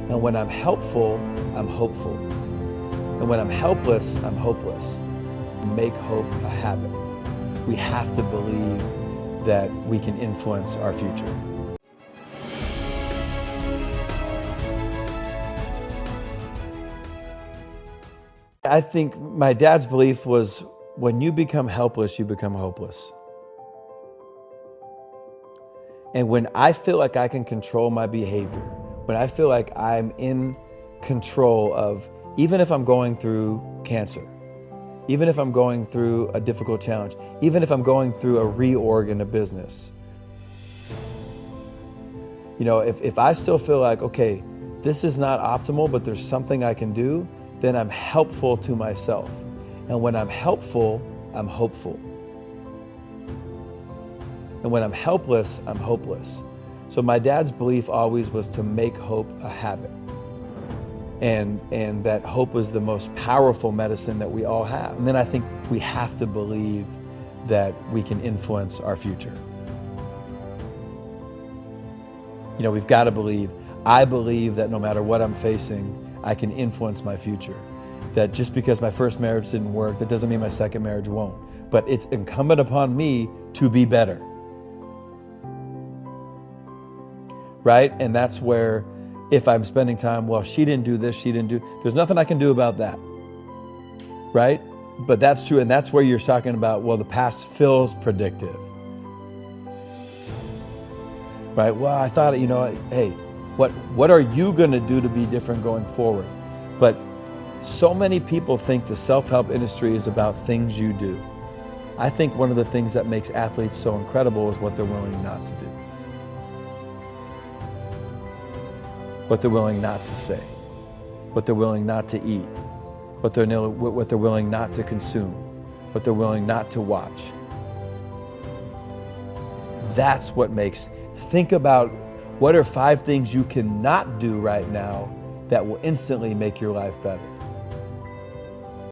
And when I'm helpful, I'm hopeful. And when I'm helpless, I'm hopeless. Make hope a habit. We have to believe that we can influence our future. I think my dad's belief was, when you become helpless, you become hopeless. And when I feel like I can control my behavior, when I feel like I'm in control of, even if I'm going through cancer, even if I'm going through a difficult challenge, even if I'm going through a reorg in a business, if I still feel like, okay, this is not optimal, but there's something I can do, then I'm helpful to myself. And when I'm helpful, I'm hopeful. And when I'm helpless, I'm hopeless. So my dad's belief always was to make hope a habit. And that hope was the most powerful medicine that we all have. And then I think we have to believe that we can influence our future. We've got to believe. I believe that no matter what I'm facing, I can influence my future. That just because my first marriage didn't work, that doesn't mean my second marriage won't. But it's incumbent upon me to be better. Right? And that's where, if I'm spending time, well, she didn't do this, there's nothing I can do about that. Right? But that's true. And that's where you're talking about, well, the past feels predictive. Right? Well, I thought, hey, what are you going to do to be different going forward? But so many people think the self-help industry is about things you do. I think one of the things that makes athletes so incredible is what they're willing not to do. What they're willing not to say. What they're willing not to eat. What they're willing not to consume. What they're willing not to watch. That's what makes, think about, what are 5 things you cannot do right now that will instantly make your life better?